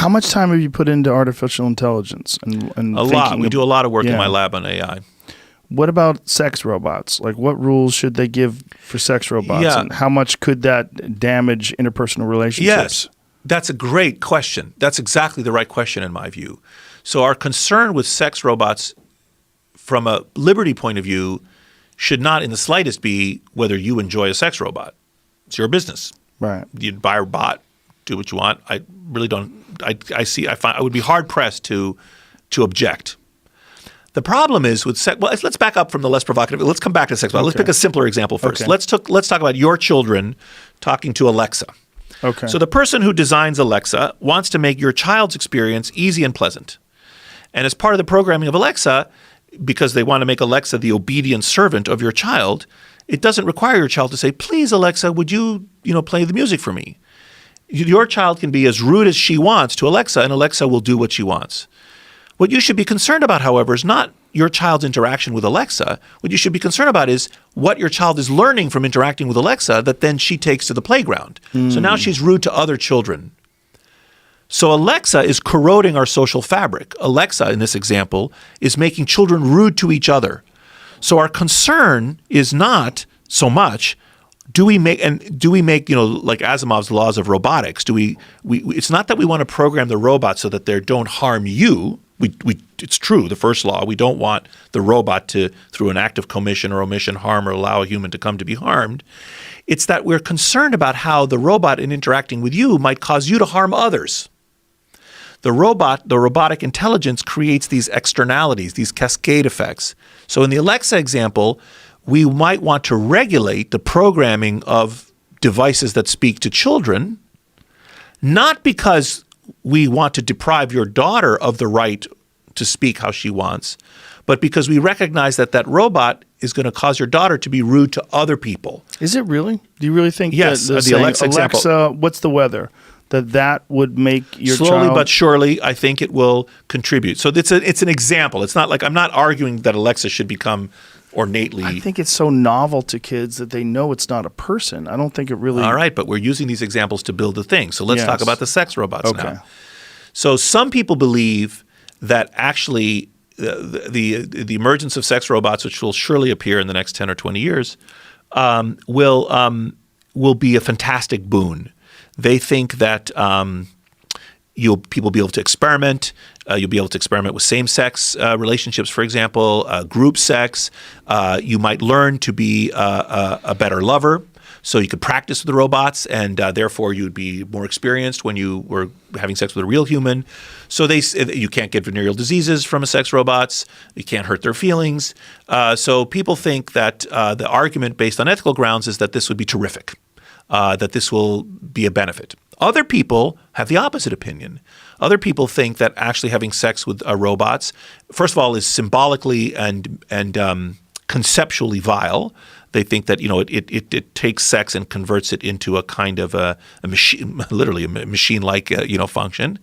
How much time have you put into artificial intelligence and a lot? We do a lot of work in my lab on AI. What about sex robots? Like, what rules should they give for sex robots? Yeah. And how much could that damage interpersonal relationships? Yes, that's a great question. That's exactly the right question in my view. So our concern with sex robots from a liberty point of view should not in the slightest be whether you enjoy a sex robot. It's your business. Right. You buy a bot, do what you want. I really don't – I would be hard-pressed to object. The problem is with sex – well, let's back up from the less provocative. Let's come back to sex. Okay. Let's pick a simpler example first. Okay. Let's talk about your children talking to Alexa. Okay. So the person who designs Alexa wants to make your child's experience easy and pleasant. And as part of the programming of Alexa, because they want to make Alexa the obedient servant of your child, it doesn't require your child to say, please, Alexa, would you play the music for me? Your child can be as rude as she wants to Alexa, and Alexa will do what she wants. What you should be concerned about, however, is not your child's interaction with Alexa. What you should be concerned about is what your child is learning from interacting with Alexa that then she takes to the playground. So now she's rude to other children. So Alexa is corroding our social fabric. Alexa, in this example, is making children rude to each other. So our concern is not so much do we make like Asimov's laws of robotics? It's not that we want to program the robot so that they don't harm you. It's true, the first law, we don't want the robot to, through an act of commission or omission, harm or allow a human to come to be harmed. It's that we're concerned about how the robot in interacting with you might cause you to harm others. The robotic intelligence creates these externalities, these cascade effects. So in the Alexa example, we might want to regulate the programming of devices that speak to children, not because we want to deprive your daughter of the right to speak how she wants, but because we recognize that robot is going to cause your daughter to be rude to other people. Is it really? Do you really think yes, that the Alexa example. Alexa, what's the weather? That would make your slowly child... but surely, I think it will contribute. So it's an example. It's not like I'm not arguing that Alexa should become ornately. I think it's so novel to kids that they know it's not a person. I don't think it really. All right, but we're using these examples to build the thing. So let's talk about the sex robots now. So some people believe that actually the emergence of sex robots, which will surely appear in the next 10 or 20 years, will be a fantastic boon. They think that people will be able to experiment. You'll be able to experiment with same-sex relationships, for example, group sex. You might learn to be a better lover. So you could practice with the robots, and therefore you'd be more experienced when you were having sex with a real human. So you can't get venereal diseases from sex robots. You can't hurt their feelings. So people think that the argument based on ethical grounds is that this would be terrific. That this will be a benefit. Other people have the opposite opinion. Other people think that actually having sex with robots, first of all, is symbolically and conceptually vile. They think that it takes sex and converts it into a kind of a machine, literally a machine-like function.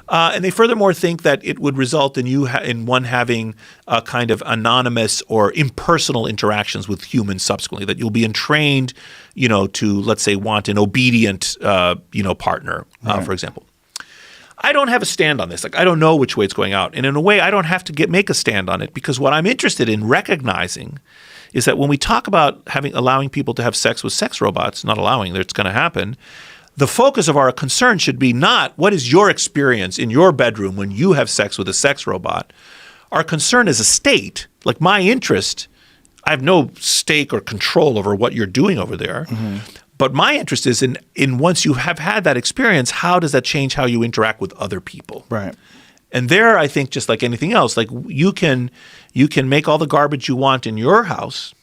And they furthermore think that it would result in one having a kind of anonymous or impersonal interactions with humans subsequently, that you'll be entrained, to, let's say, want an obedient, partner, for example. I don't have a stand on this. Like, I don't know which way it's going out. And in a way, I don't have to make a stand on it, because what I'm interested in recognizing is that when we talk about allowing people to have sex with sex robots, not allowing that it's going to happen, the focus of our concern should be not what is your experience in your bedroom when you have sex with a sex robot. Our concern as a state, like my interest, I have no stake or control over what you're doing over there. Mm-hmm. But my interest is in once you have had that experience, how does that change how you interact with other people? Right. And there, I think, just like anything else, like you can make all the garbage you want in your house,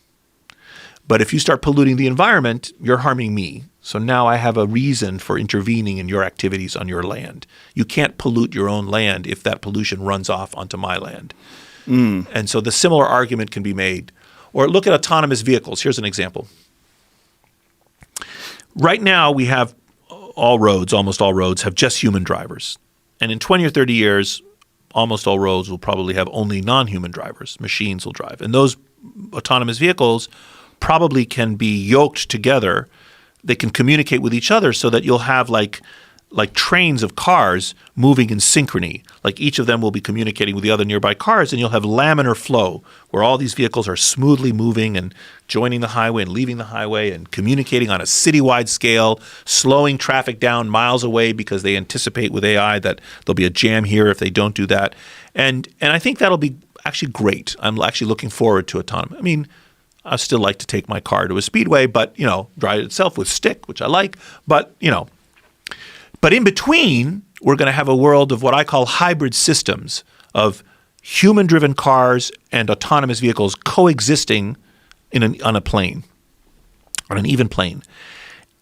but if you start polluting the environment, you're harming me. So now I have a reason for intervening in your activities on your land. You can't pollute your own land if that pollution runs off onto my land. And so the similar argument can be made. Or look at autonomous vehicles. Here's an example. Right now we have almost all roads have just human drivers. And in 20 or 30 years, almost all roads will probably have only non-human drivers. Machines will drive. And those autonomous vehicles probably can be yoked together. They can communicate with each other so that you'll have like like trains of cars moving in synchrony. Like each of them will be communicating with the other nearby cars, and you'll have laminar flow where all these vehicles are smoothly moving and joining the highway and leaving the highway and communicating on a citywide scale, slowing traffic down miles away because they anticipate with AI that there'll be a jam here if they don't do that. And I think that'll be actually great. I'm actually looking forward to autonomy. I mean, I still like to take my car to a speedway, but, drive it itself with stick, which I like, but, But in between, we're going to have a world of what I call hybrid systems of human-driven cars and autonomous vehicles coexisting on a plane, on an even plane.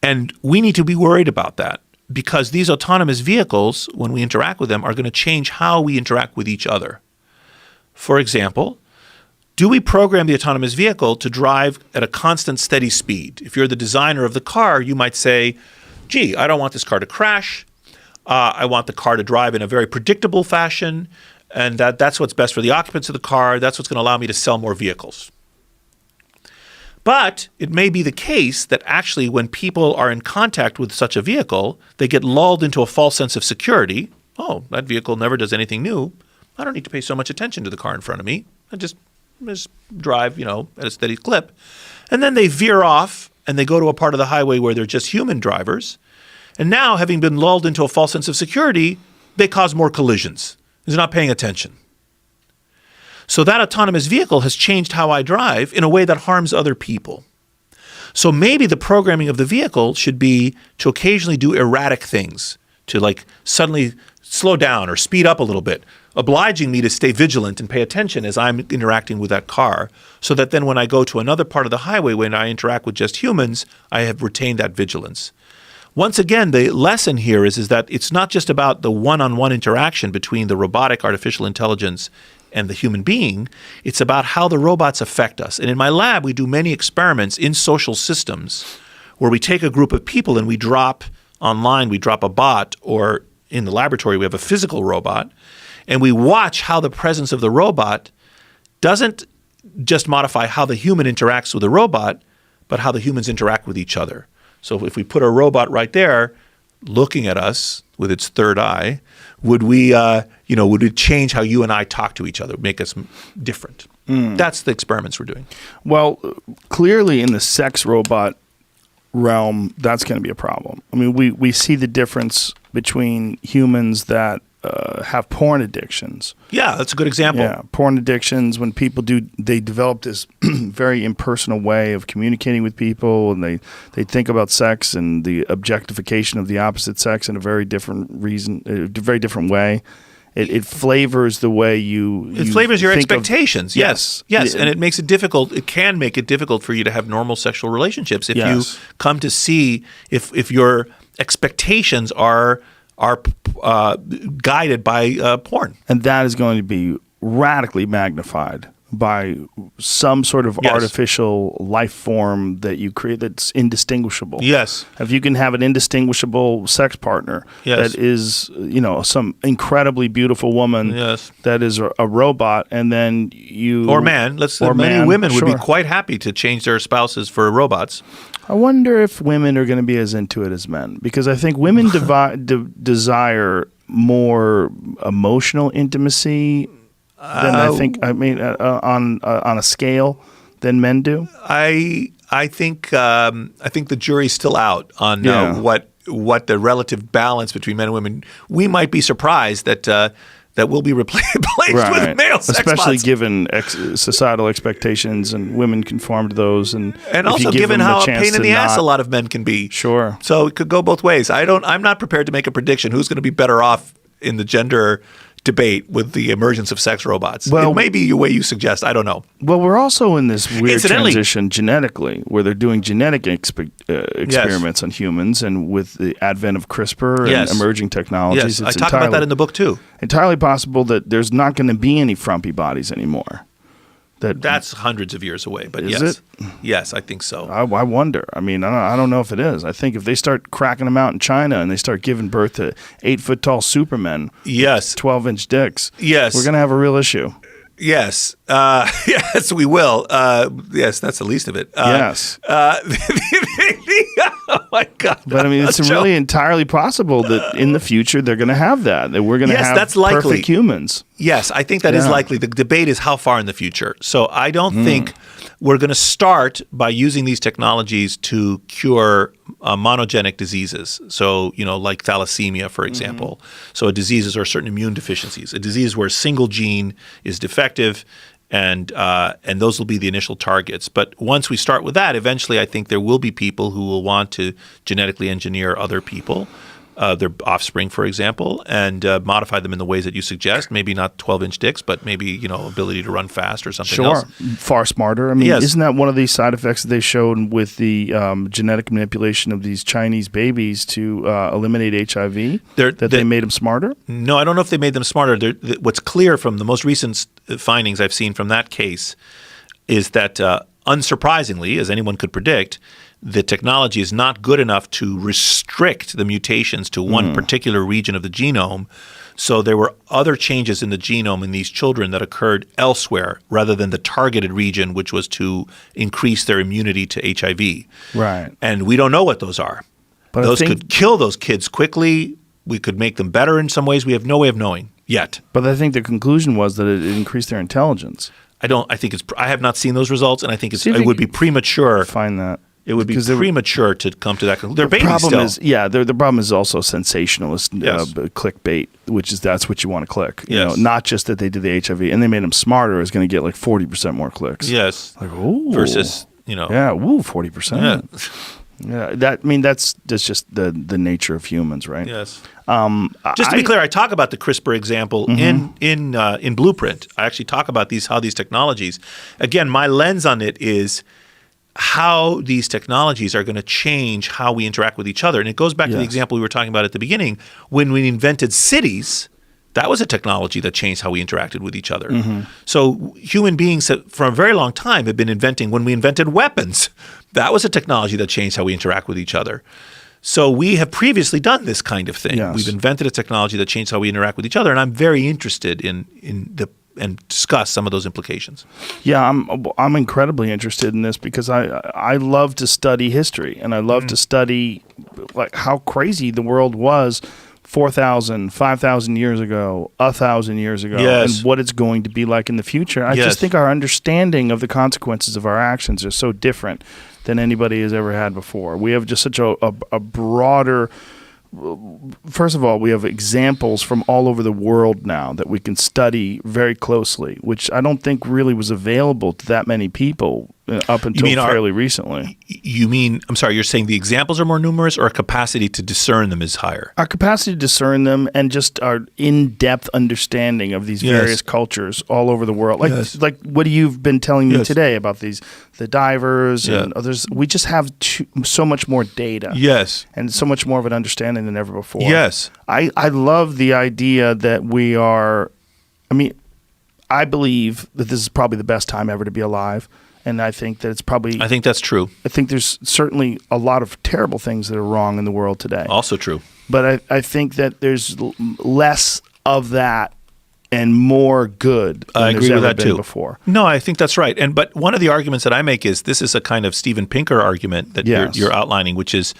And we need to be worried about that because these autonomous vehicles, when we interact with them, are going to change how we interact with each other. For example, do we program the autonomous vehicle to drive at a constant, steady speed? If you're the designer of the car, you might say, gee, I don't want this car to crash. I want the car to drive in a very predictable fashion, and that's what's best for the occupants of the car. That's what's going to allow me to sell more vehicles. But it may be the case that actually when people are in contact with such a vehicle, they get lulled into a false sense of security. Oh, that vehicle never does anything new. I don't need to pay so much attention to the car in front of me. I just drive, at a steady clip. And then they veer off and they go to a part of the highway where they're just human drivers. And now, having been lulled into a false sense of security, they cause more collisions. They're not paying attention. So that autonomous vehicle has changed how I drive in a way that harms other people. So maybe the programming of the vehicle should be to occasionally do erratic things, to like suddenly slow down or speed up a little bit, obliging me to stay vigilant and pay attention as I'm interacting with that car, so that then when I go to another part of the highway, when I interact with just humans, I have retained that vigilance. Once again, the lesson here is that it's not just about the one-on-one interaction between the robotic artificial intelligence and the human being. It's about how the robots affect us. And in my lab, we do many experiments in social systems where we take a group of people and we drop online, we drop a bot, or in the laboratory, we have a physical robot, and we watch how the presence of the robot doesn't just modify how the human interacts with the robot, but how the humans interact with each other. So if we put a robot right there looking at us with its third eye, would it change how you and I talk to each other, make us different? That's the experiments we're doing. Well, clearly in the sex robot realm, that's going to be a problem. I mean, we see the difference between humans that have porn addictions. Yeah, that's a good example. Yeah, porn addictions, when people they develop this very impersonal way of communicating with people, and they think about sex and the objectification of the opposite sex in a very different way. It flavors the way it flavors your expectations. Yes. Yes. And it makes it difficult. It can make it difficult for you to have normal sexual relationships if you come to see if your expectations are guided by porn. And that is going to be radically magnified by some sort of artificial life form that you create that's indistinguishable. Yes. If you can have an indistinguishable sex partner that is, some incredibly beautiful woman that is a robot, and then you... Or man. Many women would be quite happy to change their spouses for robots. I wonder if women are going to be as into it as men, because I think women desire more emotional intimacy than on a scale than men do. I think the jury's still out on what the relative balance between men and women. We might be surprised that will be replaced with male sex especially bots. Given societal expectations, and women conform to those, and also given how a pain in the ass a lot of men can be. Sure. So it could go both ways. I'm not prepared to make a prediction who's going to be better off in the gender debate with the emergence of sex robots. Well, it may be the way you suggest. I don't know. Well, we're also in this weird transition genetically, where they're doing genetic experiments on humans, and with the advent of CRISPR and emerging technologies, I talk about that in the book too. Entirely possible that there's not going to be any frumpy bodies anymore. That's hundreds of years away, but is it? Yes, I think so. I wonder. I mean, I don't know if it is. I think if they start cracking them out in China and they start giving birth to 8-foot-tall supermen, 12-inch dicks, we're going to have a real issue. Yes. Yes, we will. Yes, that's the least of it. Yes. Oh my God! But I mean, it's really entirely possible that in the future they're going to have that we're going to have that's likely. Perfect humans. Yes, I think that is likely. The debate is how far in the future. So I don't think we're going to start by using these technologies to cure monogenic diseases. So, like thalassemia, for example. So a diseases or certain immune deficiencies. A disease where a single gene is defective, and those will be the initial targets. But once we start with that, eventually I think there will be people who will want to genetically engineer other people, their offspring, for example, and modify them in the ways that you suggest. Maybe not 12-inch dicks, but maybe ability to run fast or something else. Far smarter. I mean, isn't that one of the side effects that they showed with the genetic manipulation of these Chinese babies to eliminate HIV? They made them smarter? No, I don't know if they made them smarter. What's clear from the most recent findings I've seen from that case is that, unsurprisingly, as anyone could predict, the technology is not good enough to restrict the mutations to one particular region of the genome. So there were other changes in the genome in these children that occurred elsewhere rather than the targeted region, which was to increase their immunity to HIV. Right. And we don't know what those are. But those could kill those kids quickly. We could make them better in some ways. We have no way of knowing yet. But I think the conclusion was that it increased their intelligence. I have not seen those results, and I think it would be premature. Find that. It would be premature to come to that conclusion. They're babies still. The problem is also sensationalist clickbait, that's what you want to click. Not just that they did the HIV and they made them smarter is going to get like 40% more clicks. Yes. Like, ooh. Versus, 40%. Yeah. That's just the nature of humans, right? Yes. Just to be clear, I talk about the CRISPR example in Blueprint. I actually talk about how these technologies. Again, my lens on it is how these technologies are going to change how we interact with each other. And it goes back to the example we were talking about at the beginning. When we invented cities, that was a technology that changed how we interacted with each other. So human beings for a very long time have been inventing, when we invented weapons, that was a technology that changed how we interact with each other. So we have previously done this kind of thing. We've invented a technology that changed how we interact with each other. And I'm very interested and discuss some of those implications. Yeah, I'm incredibly interested in this because I love to study history, and I love to study like how crazy the world was 4,000, 5,000 years ago, 1,000 years ago, and what it's going to be like in the future. I just think our understanding of the consequences of our actions are so different than anybody has ever had before. We have just such a broader. First of all, we have examples from all over the world now that we can study very closely, which I don't think really was available to that many people up until fairly recently. I'm sorry, you're saying the examples are more numerous or our capacity to discern them is higher? Our capacity to discern them and just our in-depth understanding of these various cultures all over the world. Like what you've been telling me today about the divers and others. We just have so much more data. Yes. And so much more of an understanding than ever before. Yes. I love the idea that we are, I believe that this is probably the best time ever to be alive. And I think that I think that's true. I think there's certainly a lot of terrible things that are wrong in the world today. Also true. But I think that there's less of that and more good than I agree there's with ever that been too. Before. No, I think that's right. But one of the arguments that I make is this is a kind of Steven Pinker argument that you're outlining, which is,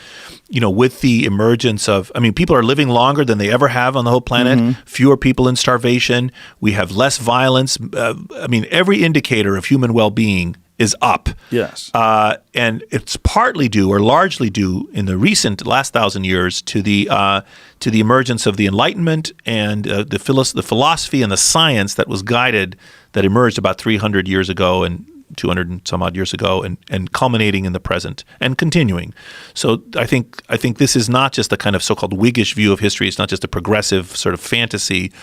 with the emergence of, people are living longer than they ever have on the whole planet, fewer people in starvation, we have less violence. Every indicator of human well-being is up. Yes. And it's partly due or largely due in the last 1,000 years to the emergence of the Enlightenment and the philosophy and the science that emerged about 300 years ago and 200 and some odd years ago and culminating in the present and continuing. So I think this is not just a kind of so-called Whiggish view of history. It's not just a progressive sort of fantasy.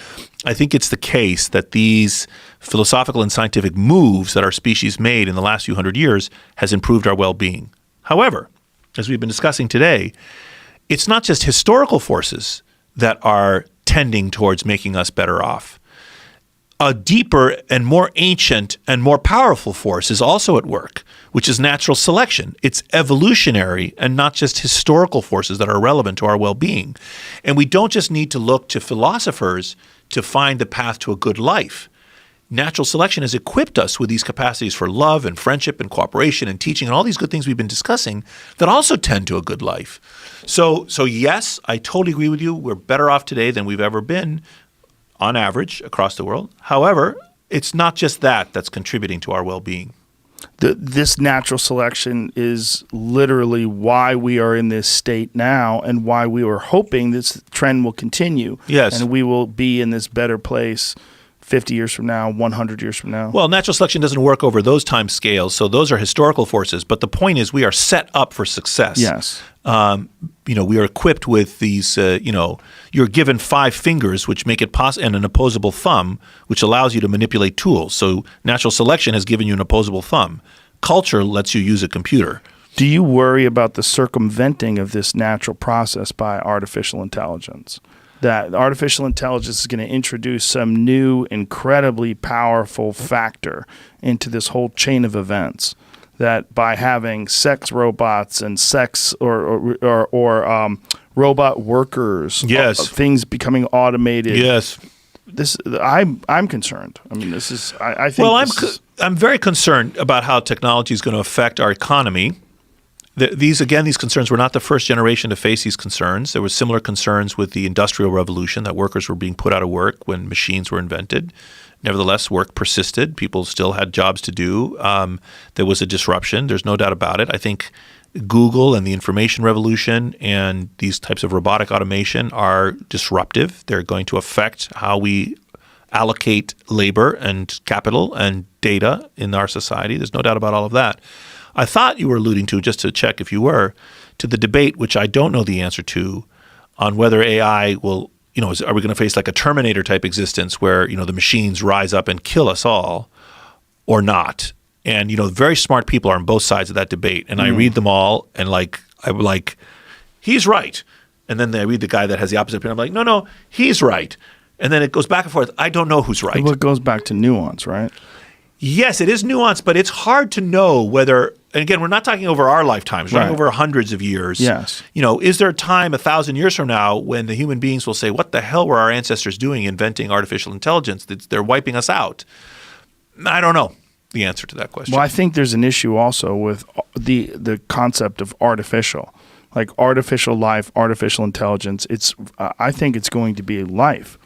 I think it's the case that these philosophical and scientific moves that our species made in the last few hundred years has improved our well-being. However, as we've been discussing today, it's not just historical forces that are tending towards making us better off. A deeper and more ancient and more powerful force is also at work, which is natural selection. It's evolutionary and not just historical forces that are relevant to our well-being. And we don't just need to look to philosophers to find the path to a good life. natural selection has equipped us with these capacities for love and friendship and cooperation and teaching and all these good things we've been discussing that also tend to a good life. So yes, I totally agree with you. We're better off today than we've ever been on average across the world. However, it's not just that that's contributing to our well-being. This natural selection is literally why we are in this state now and why we were hoping this trend will continue. Yes. And we will be in this better place 50 years from now, 100 years from now. Well, natural selection doesn't work over those time scales, so those are historical forces. But the point is we are set up for success. Yes. We are equipped with these, you're given 5 fingers, which make it possible, and an opposable thumb, which allows you to manipulate tools. So natural selection has given you an opposable thumb. Culture lets you use a computer. Do you worry about the circumventing of this natural process by artificial intelligence? That artificial intelligence is going to introduce some new, incredibly powerful factor into this whole chain of events. That by having sex robots and sex or robot workers, yes, things becoming automated. Yes, I'm concerned. I mean, this is I think. Well, I'm very concerned about how technology is going to affect our economy. These concerns were not the first generation to face these concerns. There were similar concerns with the Industrial Revolution, that workers were being put out of work when machines were invented. Nevertheless, work persisted. People still had jobs to do. There was a disruption. There's no doubt about it. I think Google and the information revolution and these types of robotic automation are disruptive. They're going to affect how we allocate labor and capital and data in our society. There's no doubt about all of that. I thought you were alluding to, just to check if you were, to the debate, which I don't know the answer to, on whether AI will, are we going to face like a Terminator type existence where, the machines rise up and kill us all or not? And, very smart people are on both sides of that debate. And I read them all and I'm like, he's right. And then I read the guy that has the opposite opinion. I'm like, no, he's right. And then it goes back and forth. I don't know who's right. Well, it goes back to nuance, right? Yes, it is nuanced, but it's hard to know whether, and again, we're not talking over our lifetimes, we're talking over hundreds of years. Yes. Is there a time 1,000 years from now when the human beings will say, what the hell were our ancestors doing inventing artificial intelligence? They're wiping us out. I don't know the answer to that question. Well, I think there's an issue also with the concept of artificial. Like artificial life, artificial intelligence. I think it's going to be life.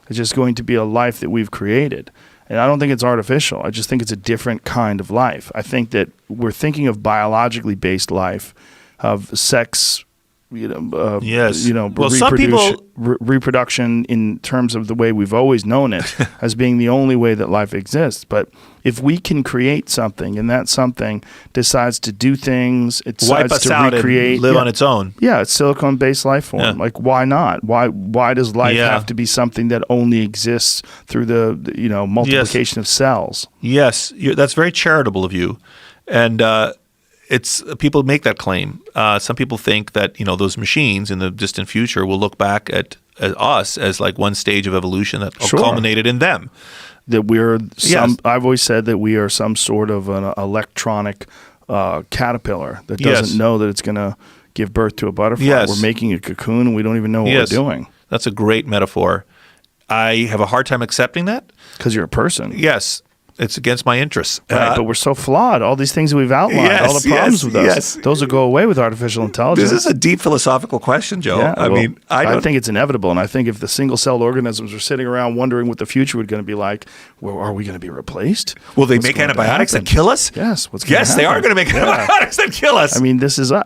It's just going to be a life that we've created. And I don't think it's artificial. I just think it's a different kind of life. I think that we're thinking of biologically based life, of sex, yes. Well, some people reproduction in terms of the way we've always known it as being the only way that life exists. But if we can create something and that something decides to do things, it decides wipe us to out recreate, and live on its own. Yeah, it's silicon-based life form. Yeah. Like, why not? Why does life have to be something that only exists through the multiplication of cells? Yes, that's very charitable of you, and people make that claim. Some people think that those machines in the distant future will look back at us as like one stage of evolution that culminated in them. That we're I've always said that we are some sort of an electronic caterpillar that doesn't know that it's going to give birth to a butterfly. Yes. We're making a cocoon and we don't even know what we're doing. That's a great metaphor. I have a hard time accepting that. Because you're a person. Yes. It's against my interests. Right, but we're so flawed. All these things that we've outlined, all the problems with us, those will go away with artificial intelligence. This is a deep philosophical question, Joe. Yeah, I think it's inevitable. And I think if the single-celled organisms are sitting around wondering what the future was going to be like, well, are we going to be replaced? Will they make antibiotics that kill us? Yes. They are going to make antibiotics that kill us. I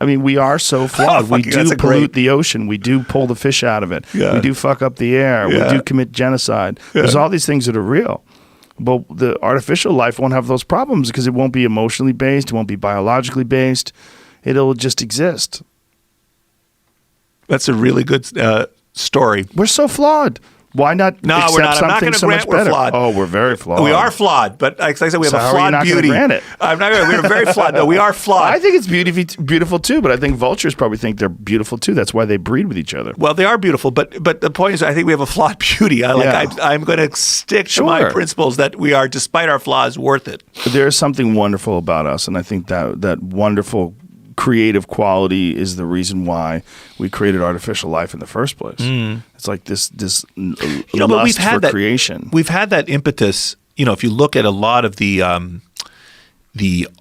mean, we are so flawed. We do pollute the ocean. We do pull the fish out of it. Yeah. We do fuck up the air. Yeah. We do commit genocide. Yeah. There's all these things that are real. But the artificial life won't have those problems because it won't be emotionally based. It won't be biologically based. It'll just exist. That's a really good story. We're so flawed. Why not we're not. I'm not going to grant we're flawed. Oh, we're very flawed. We are flawed, but like I said, we have a flawed beauty. Grant it? I'm not going to. We're very flawed. No, we are flawed. I think it's beautiful too, but I think vultures probably think they're beautiful too. That's why they breed with each other. Well, they are beautiful, but the point is, I think we have a flawed beauty. I'm going to stick to my principles that we are, despite our flaws, worth it. There is something wonderful about us, and I think that wonderful creative quality is the reason why we created artificial life in the first place. It's like this lust for creation. We've had that impetus if you look at a lot of the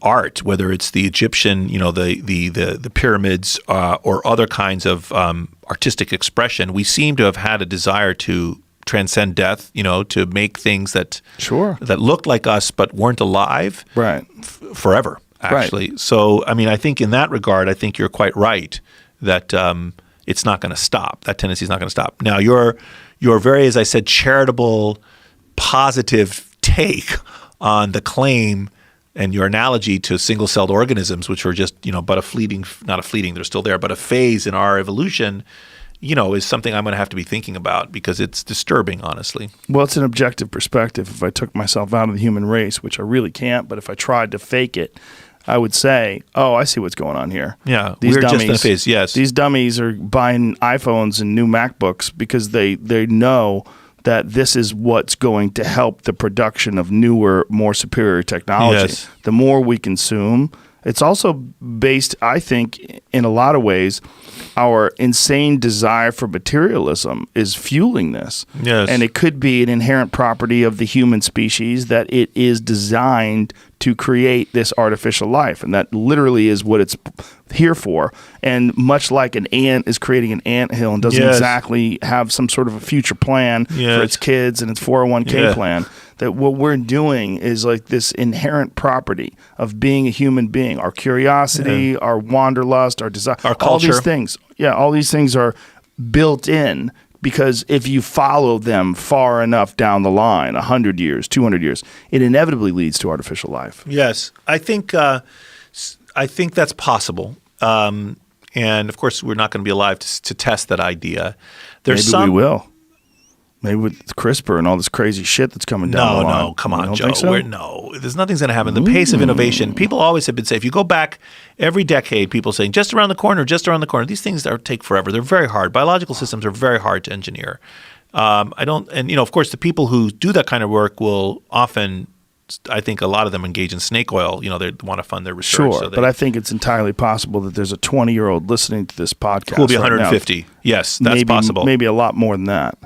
art, whether it's the Egyptian, the pyramids or other kinds of artistic expression, we seem to have had a desire to transcend death, to make things that looked like us but weren't alive forever, actually. Right. So, I think in that regard, I think you're quite right that it's not going to stop. That tendency is not going to stop. Now, your very, as I said, charitable, positive take on the claim and your analogy to single-celled organisms, which were just, but they're still there, but a phase in our evolution, is something I'm going to have to be thinking about because it's disturbing, honestly. Well, it's an objective perspective. If I took myself out of the human race, which I really can't, but if I tried to fake it, I would say, oh, I see what's going on here. Yeah, we're just in a phase, yes. These dummies are buying iPhones and new MacBooks because they know that this is what's going to help the production of newer, more superior technology. Yes. The more we consume, it's also based, I think, in a lot of ways, our insane desire for materialism is fueling this. Yes. And it could be an inherent property of the human species that it is designed to create this artificial life. And that literally is what it's here for. And much like an ant is creating an anthill and doesn't exactly have some sort of a future plan for its kids and its 401k plan, that what we're doing is like this inherent property of being a human being, our curiosity, our wanderlust, our desire, our culture. All these things. Yeah, all these things are built in because if you follow them far enough down the line, 100 years, 200 years, it inevitably leads to artificial life. Yes, I think that's possible. And of course, we're not going to be alive to test that idea. Maybe we will. Maybe with CRISPR and all this crazy shit that's coming down the line. No, come on, Joe. There's nothing's going to happen. The pace of innovation, people always have been saying, if you go back every decade, people saying, just around the corner. These things take forever. They're very hard. Biological systems are very hard to engineer. Of course, the people who do that kind of work will often, I think a lot of them engage in snake oil. They want to fund their research. Sure, but I think it's entirely possible that there's a 20-year-old listening to this podcast. Who will be 150. Yes, that's possible. Maybe a lot more than that.